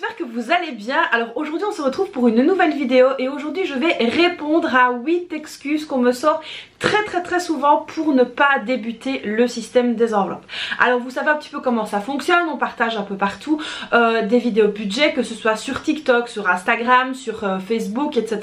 j'espère que vous allez bien. Alors aujourd'hui on se retrouve pour une nouvelle vidéo et aujourd'hui je vais répondre à 8 excuses qu'on me sort très souvent pour ne pas débuter le système des enveloppes. Alors vous savez un petit peu comment ça fonctionne, on partage un peu partout des vidéos budget, que ce soit sur TikTok, sur Instagram, sur Facebook, etc.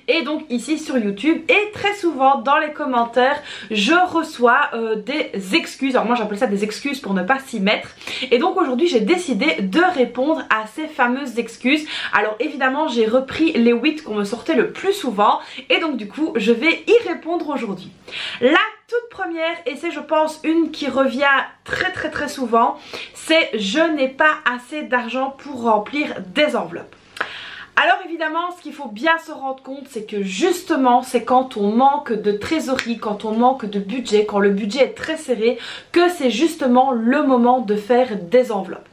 Et donc ici sur YouTube, et très souvent dans les commentaires je reçois des excuses. Alors moi j'appelle ça des excuses pour ne pas s'y mettre, et donc aujourd'hui j'ai décidé de répondre à ces fameuses excuses. Alors évidemment j'ai repris les 8 qu'on me sortait le plus souvent, et donc du coup je vais y répondre aujourd'hui. La toute première, et c'est je pense une qui revient très souvent, c'est je n'ai pas assez d'argent pour remplir des enveloppes. Alors évidemment ce qu'il faut bien se rendre compte, c'est que justement c'est quand on manque de trésorerie, quand on manque de budget, quand le budget est très serré, que c'est justement le moment de faire des enveloppes.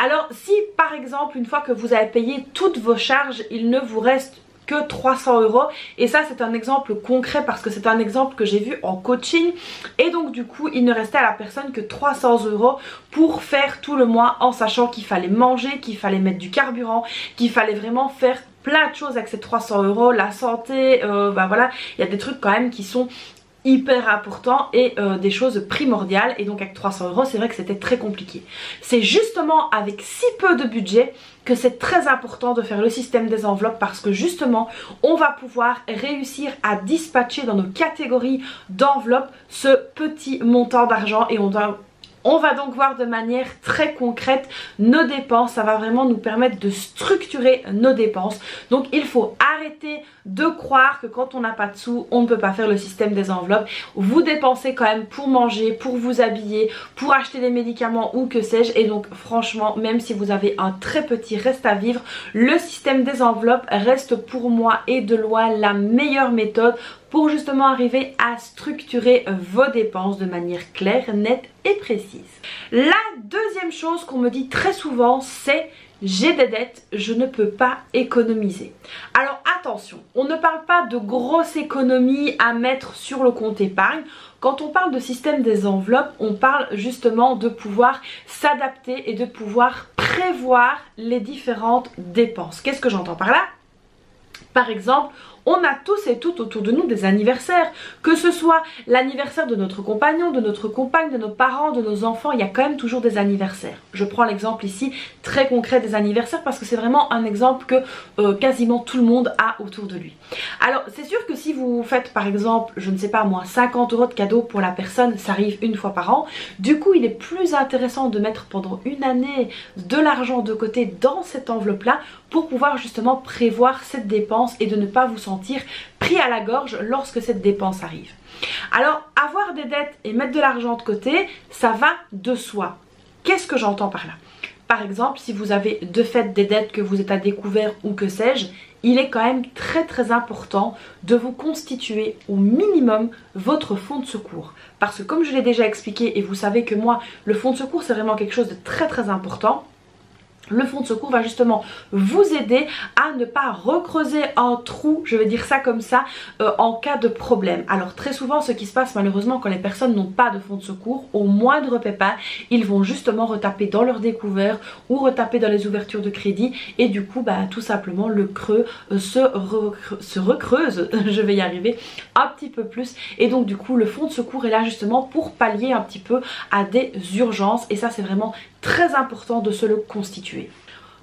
Alors si par exemple une fois que vous avez payé toutes vos charges, il ne vous reste que 300 €, et ça c'est un exemple concret parce que c'est un exemple que j'ai vu en coaching, et donc du coup il ne restait à la personne que 300 € pour faire tout le mois, en sachant qu'il fallait manger, qu'il fallait mettre du carburant, qu'il fallait vraiment faire plein de choses avec ces 300 €, la santé, bah voilà, il y a des trucs quand même qui sont hyper important et des choses primordiales, et donc avec 300 € c'est vrai que c'était très compliqué. C'est justement avec si peu de budget que c'est très important de faire le système des enveloppes, parce que justement on va pouvoir réussir à dispatcher dans nos catégories d'enveloppes ce petit montant d'argent, et on va donc voir de manière très concrète nos dépenses. Ça va vraiment nous permettre de structurer nos dépenses. Donc il faut arrêter de croire que quand on n'a pas de sous, on ne peut pas faire le système des enveloppes. Vous dépensez quand même pour manger, pour vous habiller, pour acheter des médicaments ou que sais-je. Et donc franchement, même si vous avez un très petit reste à vivre, le système des enveloppes reste pour moi et de loin la meilleure méthode pour justement arriver à structurer vos dépenses de manière claire, nette et précise. La deuxième chose qu'on me dit très souvent, c'est j'ai des dettes, je ne peux pas économiser. Alors attention, on ne parle pas de grosses économies à mettre sur le compte épargne. Quand on parle de système des enveloppes, on parle justement de pouvoir s'adapter et de pouvoir prévoir les différentes dépenses. Qu'est-ce que j'entends par là ? Par exemple, on a tous et toutes autour de nous des anniversaires, que ce soit l'anniversaire de notre compagnon, de notre compagne, de nos parents, de nos enfants, il y a quand même toujours des anniversaires. Je prends l'exemple ici très concret des anniversaires parce que c'est vraiment un exemple que quasiment tout le monde a autour de lui. Alors c'est sûr que si vous faites par exemple, je ne sais pas moi, 50 € de cadeaux pour la personne, ça arrive une fois par an, du coup il est plus intéressant de mettre pendant une année de l'argent de côté dans cette enveloppe là pour pouvoir justement prévoir cette dépense et de ne pas vous sentir pris à la gorge lorsque cette dépense arrive. Alors avoir des dettes et mettre de l'argent de côté, ça va de soi. Qu'est-ce que j'entends par là ? Par exemple, si vous avez de fait des dettes, que vous êtes à découvert ou que sais-je, il est quand même très important de vous constituer au minimum votre fonds de secours. Parce que comme je l'ai déjà expliqué, et vous savez que moi, le fonds de secours c'est vraiment quelque chose de très important. Le fonds de secours va justement vous aider à ne pas recreuser un trou, je vais dire ça comme ça, en cas de problème. Alors très souvent ce qui se passe malheureusement quand les personnes n'ont pas de fonds de secours, au moindre pépin, ils vont justement retaper dans leur découvert ou retaper dans les ouvertures de crédit, et du coup bah, tout simplement le creux se recreuse, je vais y arriver, un petit peu plus, et donc du coup le fonds de secours est là justement pour pallier un petit peu à des urgences, et ça c'est vraiment très important de se le constituer.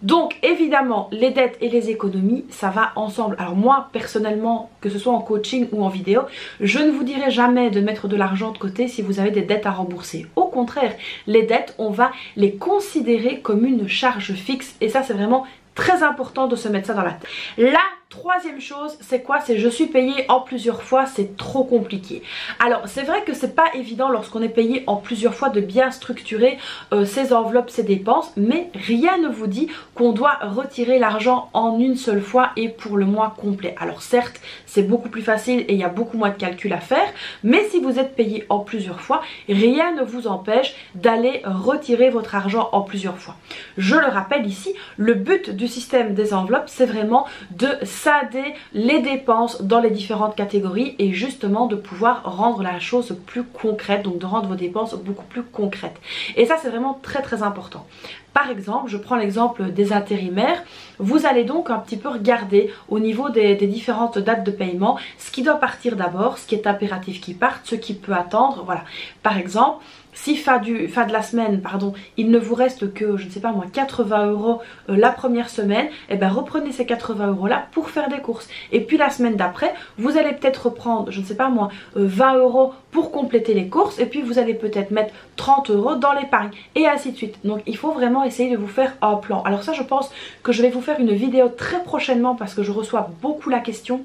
Donc évidemment les dettes et les économies ça va ensemble. Alors moi personnellement, que ce soit en coaching ou en vidéo, je ne vous dirai jamais de mettre de l'argent de côté si vous avez des dettes à rembourser. Au contraire, les dettes on va les considérer comme une charge fixe, et ça c'est vraiment très important de se mettre ça dans la tête. La troisième chose, c'est quoi? C'est je suis payée en plusieurs fois, c'est trop compliqué. Alors c'est vrai que c'est pas évident lorsqu'on est payé en plusieurs fois de bien structurer ses enveloppes, ses dépenses, mais rien ne vous dit qu'on doit retirer l'argent en une seule fois et pour le mois complet. Alors certes, c'est beaucoup plus facile et il y a beaucoup moins de calculs à faire, mais si vous êtes payé en plusieurs fois, rien ne vous empêche d'aller retirer votre argent en plusieurs fois. Je le rappelle ici, le but du système des enveloppes, c'est vraiment de scinder les dépenses dans les différentes catégories et justement de pouvoir rendre la chose plus concrète, donc de rendre vos dépenses beaucoup plus concrètes. Et ça c'est vraiment très très important. Par exemple, je prends l'exemple des intérimaires, vous allez donc un petit peu regarder au niveau des différentes dates de paiement, ce qui doit partir d'abord, ce qui est impératif qui parte, ce qui peut attendre, voilà. Par exemple, si fin de la semaine, pardon, il ne vous reste que, je ne sais pas moi, 80 € la première semaine, et bien reprenez ces 80 € là pour faire des courses. Et puis la semaine d'après, vous allez peut-être reprendre, je ne sais pas moi, 20 € pour compléter les courses. Et puis vous allez peut-être mettre 30 € dans l'épargne et ainsi de suite. Donc il faut vraiment essayer de vous faire un plan. Alors ça je pense que je vais vous faire une vidéo très prochainement parce que je reçois beaucoup la question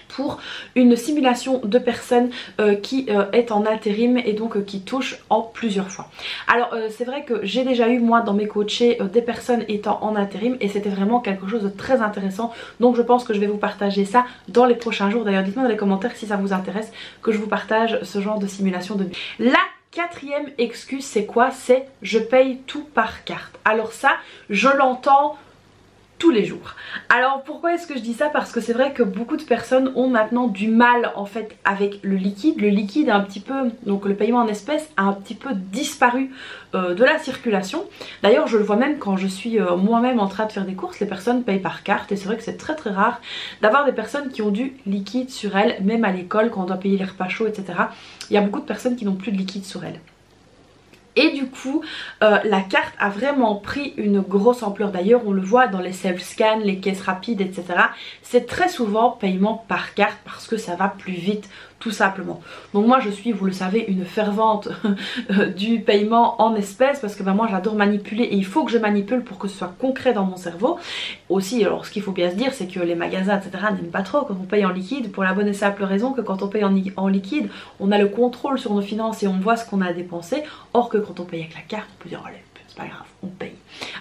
pour une simulation de personnes qui est en intérim et donc qui touche en plusieurs fois. Alors c'est vrai que j'ai déjà eu moi dans mes coachés des personnes étant en intérim et c'était vraiment quelque chose de très intéressant, donc je pense que je vais vous partager ça dans les prochains jours. D'ailleurs dites-moi dans les commentaires si ça vous intéresse que je vous partage ce genre de simulation de vie. La quatrième excuse c'est quoi? C'est je paye tout par carte. Alors ça je l'entends tous les jours. Alors pourquoi est-ce que je dis ça? Parce que c'est vrai que beaucoup de personnes ont maintenant du mal en fait avec le liquide. Le liquide a un petit peu, donc le paiement en espèces a un petit peu disparu de la circulation. D'ailleurs je le vois même quand je suis moi-même en train de faire des courses, les personnes payent par carte et c'est vrai que c'est très très rare d'avoir des personnes qui ont du liquide sur elles, même à l'école quand on doit payer les repas chauds etc. Il y a beaucoup de personnes qui n'ont plus de liquide sur elles. Et du coup la carte a vraiment pris une grosse ampleur. D'ailleurs on le voit dans les self-scans, les caisses rapides etc. C'est très souvent paiement par carte parce que ça va plus vite tout simplement. Donc moi je suis, vous le savez, une fervente du paiement en espèces parce que moi j'adore manipuler et il faut que je manipule pour que ce soit concret dans mon cerveau. Aussi alors ce qu'il faut bien se dire c'est que les magasins etc. n'aiment pas trop quand on paye en liquide pour la bonne et simple raison que quand on paye en liquide on a le contrôle sur nos finances et on voit ce qu'on a dépensé. Or que quand on paye avec la carte on peut dire oh c'est pas grave on paye.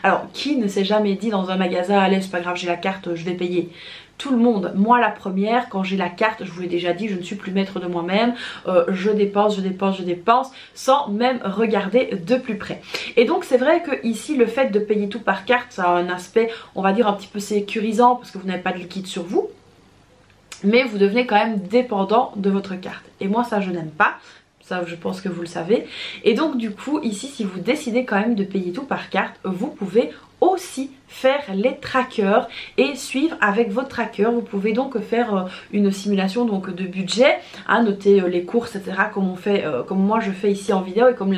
Alors qui ne s'est jamais dit dans un magasin allez c'est pas grave j'ai la carte je vais payer? Tout le monde, moi la première, quand j'ai la carte, je vous l'ai déjà dit, je ne suis plus maître de moi-même, je dépense sans même regarder de plus près. Et donc c'est vrai que ici le fait de payer tout par carte, ça a un aspect on va dire un petit peu sécurisant parce que vous n'avez pas de liquide sur vous, mais vous devenez quand même dépendant de votre carte. Et moi ça je n'aime pas. Ça je pense que vous le savez. Et donc du coup ici si vous décidez quand même de payer tout par carte, vous pouvez aussi faire les trackers et suivre avec votre tracker. Vous pouvez donc faire une simulation donc de budget, noter les courses etc. comme on fait, comme moi je fais ici en vidéo et comme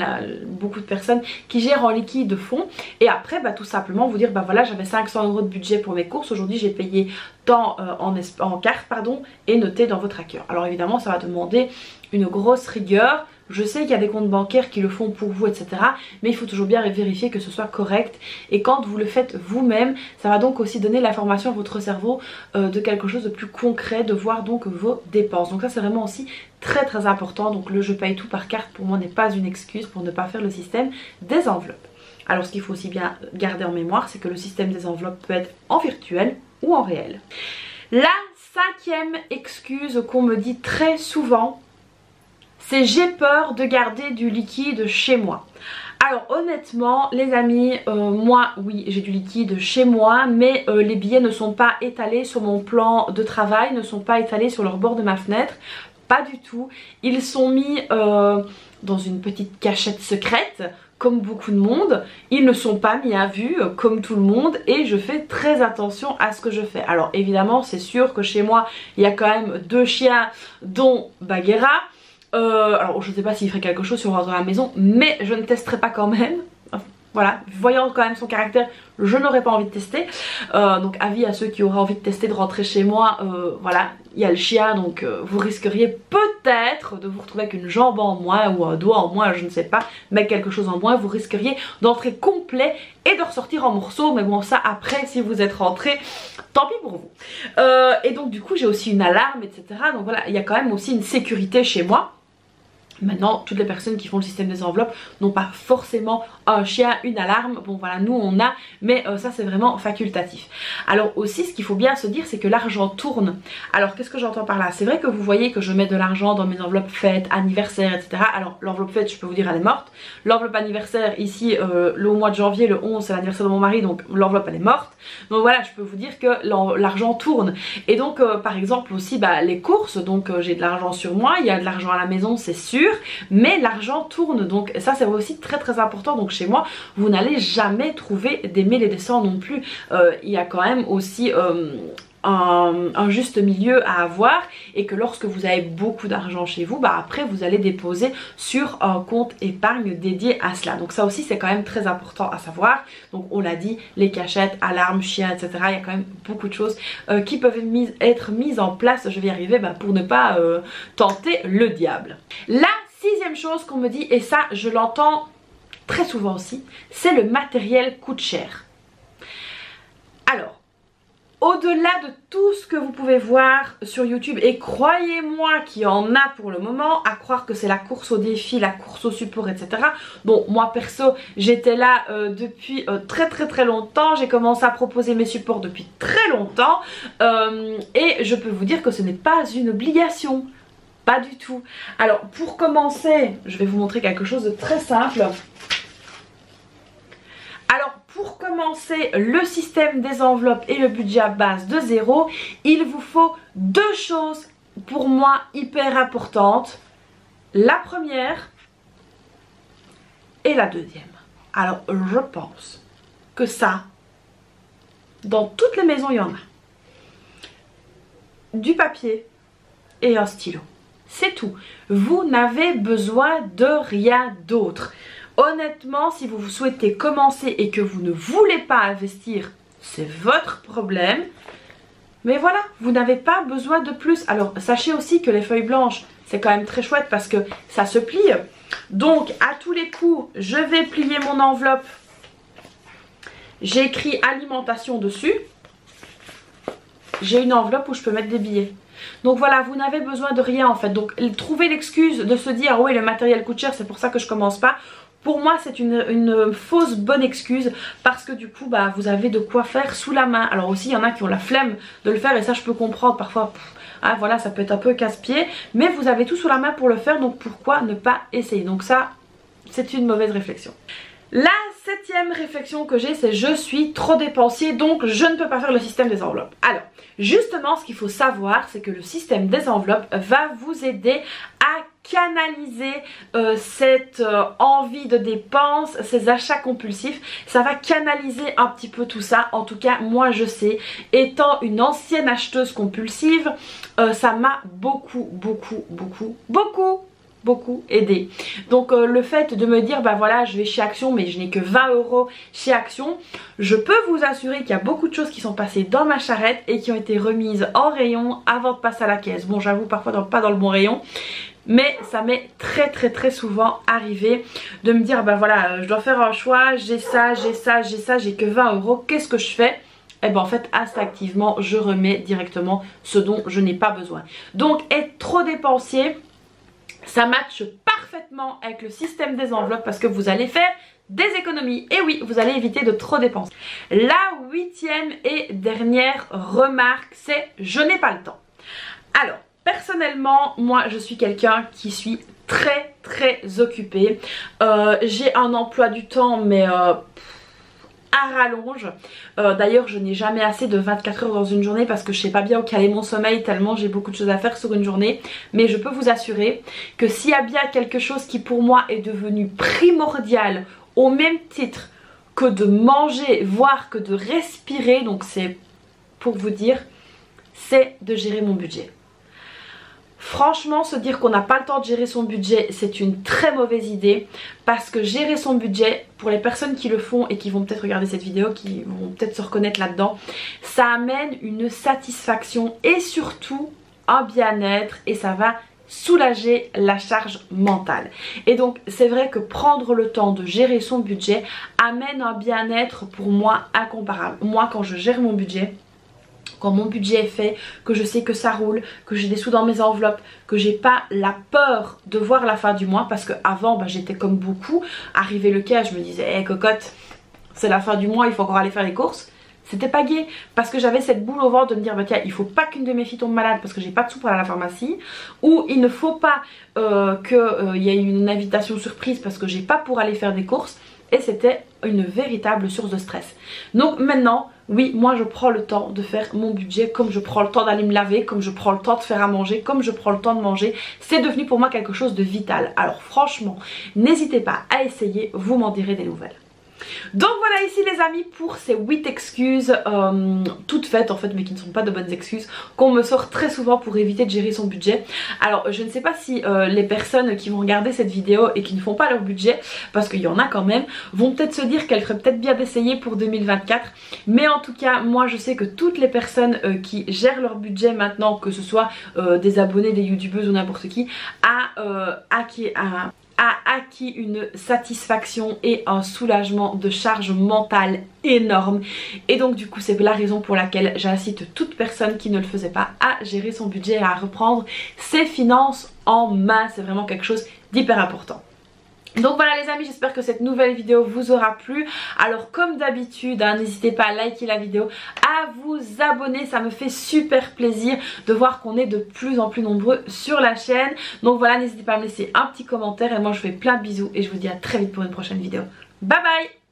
beaucoup de personnes qui gèrent en liquide font. Et après tout simplement vous dire voilà j'avais 500 € de budget pour mes courses, aujourd'hui j'ai payé tant en carte pardon et noter dans votre tracker. Alors évidemment ça va demander une grosse rigueur. Je sais qu'il y a des comptes bancaires qui le font pour vous etc. Mais il faut toujours bien vérifier que ce soit correct. Et quand vous le faites vous-même, ça va donc aussi donner l'information à votre cerveau de quelque chose de plus concret, de voir donc vos dépenses. Donc ça c'est vraiment aussi très très important. Donc le je paye tout par carte pour moi n'est pas une excuse pour ne pas faire le système des enveloppes. Alors ce qu'il faut aussi bien garder en mémoire c'est que le système des enveloppes peut être en virtuel ou en réel. La cinquième excuse qu'on me dit très souvent, c'est j'ai peur de garder du liquide chez moi. Alors honnêtement les amis, moi oui j'ai du liquide chez moi mais les billets ne sont pas étalés sur mon plan de travail, ne sont pas étalés sur le bord de ma fenêtre, pas du tout. Ils sont mis dans une petite cachette secrète comme beaucoup de monde, ils ne sont pas mis à vue comme tout le monde et je fais très attention à ce que je fais. Alors évidemment c'est sûr que chez moi il y a quand même 2 chiens dont Bagheera. Alors je ne sais pas s'il ferait quelque chose si on rentre dans la maison, mais je ne testerai pas quand même. Voilà, voyant quand même son caractère, je n'aurais pas envie de tester. Donc avis à ceux qui auraient envie de tester de rentrer chez moi, voilà, il y a le chien, donc vous risqueriez peut-être de vous retrouver avec une jambe en moins ou un doigt en moins, je ne sais pas, mais quelque chose en moins, vous risqueriez d'entrer complet et de ressortir en morceaux. Mais bon ça après si vous êtes rentré, tant pis pour vous. Et donc du coup j'ai aussi une alarme etc. Donc voilà, il y a quand même aussi une sécurité chez moi. Maintenant, toutes les personnes qui font le système des enveloppes n'ont pas forcément un chien, une alarme. Bon voilà, nous on a, mais ça c'est vraiment facultatif. Alors aussi, ce qu'il faut bien se dire, c'est que l'argent tourne. Alors qu'est-ce que j'entends par là? C'est vrai que vous voyez que je mets de l'argent dans mes enveloppes fêtes, anniversaires, etc. Alors l'enveloppe fête, je peux vous dire, elle est morte. L'enveloppe anniversaire, ici, le mois de janvier, le 11, c'est l'anniversaire de mon mari, donc l'enveloppe elle est morte. Donc voilà, je peux vous dire que l'argent tourne. Et donc par exemple aussi, les courses, donc j'ai de l'argent sur moi, il y a de l'argent à la maison, c'est sûr. Mais l'argent tourne, donc ça c'est aussi très très important. Donc chez moi vous n'allez jamais trouver des 1000 et des 100 non plus. Il y a quand même aussi un juste milieu à avoir, et que lorsque vous avez beaucoup d'argent chez vous, après vous allez déposer sur un compte épargne dédié à cela. Donc ça aussi c'est quand même très important à savoir. Donc on l'a dit, les cachettes, alarmes, chiens, etc. Il y a quand même beaucoup de choses qui peuvent être mises en place, je vais y arriver, pour ne pas tenter le diable. La sixième chose qu'on me dit, et ça je l'entends très souvent aussi, c'est le matériel coûte cher. Alors, au-delà de tout ce que vous pouvez voir sur YouTube, et croyez-moi qu'il y en a pour le moment, à croire que c'est la course au défi, la course au support, etc. Bon, moi perso, j'étais là depuis très très très longtemps, j'ai commencé à proposer mes supports depuis très longtemps, et je peux vous dire que ce n'est pas une obligation. Pas du tout. Alors pour commencer, je vais vous montrer quelque chose de très simple. Alors pour commencer le système des enveloppes et le budget à base de 0, il vous faut deux choses pour moi hyper importantes. La première et la deuxième. Alors je pense que ça, dans toutes les maisons il y en a. Du papier et un stylo. C'est tout. Vous n'avez besoin de rien d'autre. Honnêtement, si vous souhaitez commencer et que vous ne voulez pas investir, c'est votre problème. Mais voilà, vous n'avez pas besoin de plus. Alors, sachez aussi que les feuilles blanches, c'est quand même très chouette parce que ça se plie. Donc, à tous les coups, je vais plier mon enveloppe. J'ai écrit alimentation dessus. J'ai une enveloppe où je peux mettre des billets. Donc voilà, vous n'avez besoin de rien en fait. Donc trouver l'excuse de se dire oui, le matériel coûte cher, c'est pour ça que je commence pas. Pour moi c'est une fausse bonne excuse, parce que du coup vous avez de quoi faire sous la main. Alors aussi il y en a qui ont la flemme de le faire, et ça je peux comprendre parfois. Voilà, ça peut être un peu casse-pied, mais vous avez tout sous la main pour le faire, donc pourquoi ne pas essayer? Donc ça c'est une mauvaise réflexion. La septième réflexion que j'ai, c'est je suis trop dépensier, donc je ne peux pas faire le système des enveloppes. Alors justement ce qu'il faut savoir, c'est que le système des enveloppes va vous aider à canaliser cette envie de dépense, ces achats compulsifs. Ça va canaliser un petit peu tout ça. En tout cas moi je sais, étant une ancienne acheteuse compulsive, ça m'a beaucoup aidé. Donc le fait de me dire voilà, je vais chez Action mais je n'ai que 20 € chez Action, je peux vous assurer qu'il y a beaucoup de choses qui sont passées dans ma charrette et qui ont été remises en rayon avant de passer à la caisse. Bon, j'avoue parfois pas dans le bon rayon, mais ça m'est très souvent arrivé de me dire voilà, je dois faire un choix, j'ai ça, j'ai que 20 €, qu'est-ce que je fais? Et en fait instinctivement je remets directement ce dont je n'ai pas besoin. Donc être trop dépensier, ça matche parfaitement avec le système des enveloppes, parce que vous allez faire des économies. Et oui, vous allez éviter de trop dépenser. La huitième et dernière remarque, c'est je n'ai pas le temps. Alors, personnellement, moi je suis quelqu'un qui suis très occupée. J'ai un emploi du temps, mais à rallonge. D'ailleurs je n'ai jamais assez de 24 heures dans une journée, parce que je sais pas bien où caler mon sommeil tellement j'ai beaucoup de choses à faire sur une journée. Mais je peux vous assurer que s'il y a bien quelque chose qui pour moi est devenu primordial, au même titre que de manger, voire que de respirer, donc c'est pour vous dire, c'est de gérer mon budget. Franchement, se dire qu'on n'a pas le temps de gérer son budget, c'est une très mauvaise idée, parce que gérer son budget, pour les personnes qui le font et qui vont peut-être regarder cette vidéo, qui vont peut-être se reconnaître là-dedans, ça amène une satisfaction et surtout un bien-être, et ça va soulager la charge mentale. Et donc c'est vrai que prendre le temps de gérer son budget amène un bien-être pour moi incomparable. Moi quand je gère mon budget, quand mon budget est fait, que je sais que ça roule, que j'ai des sous dans mes enveloppes, que j'ai pas la peur de voir la fin du mois, parce que avant j'étais comme beaucoup, arrivé le cas je me disais hey, cocotte, c'est la fin du mois, il faut encore aller faire les courses. C'était pas gai parce que j'avais cette boule au ventre de me dire bah tiens, il faut pas qu'une de mes filles tombe malade parce que j'ai pas de sous pour aller à la pharmacie, ou il ne faut pas qu'il y ait une invitation surprise parce que j'ai pas pour aller faire des courses. Et c'était une véritable source de stress. Donc maintenant, oui, moi je prends le temps de faire mon budget, comme je prends le temps d'aller me laver, comme je prends le temps de faire à manger, comme je prends le temps de manger. C'est devenu pour moi quelque chose de vital. Alors franchement, n'hésitez pas à essayer, vous m'en direz des nouvelles. Donc voilà ici les amis pour ces 8 excuses toutes faites en fait mais qui ne sont pas de bonnes excuses qu'on me sort très souvent pour éviter de gérer son budget. Alors je ne sais pas si les personnes qui vont regarder cette vidéo et qui ne font pas leur budget, parce qu'il y en a quand même, vont peut-être se dire qu'elle ferait peut-être bien d'essayer pour 2024. Mais en tout cas moi je sais que toutes les personnes qui gèrent leur budget maintenant, que ce soit des abonnés, des youtubeuses ou n'importe qui, a acquis une satisfaction et un soulagement de charge mentale énorme. Et donc du coup c'est la raison pour laquelle j'incite toute personne qui ne le faisait pas à gérer son budget et à reprendre ses finances en main. C'est vraiment quelque chose d'hyper important. Donc voilà les amis, j'espère que cette nouvelle vidéo vous aura plu. Alors comme d'habitude, n'hésitez pas à liker la vidéo, à vous abonner, ça me fait super plaisir de voir qu'on est de plus en plus nombreux sur la chaîne. Donc voilà, n'hésitez pas à me laisser un petit commentaire et moi je vous fais plein de bisous et je vous dis à très vite pour une prochaine vidéo. Bye bye.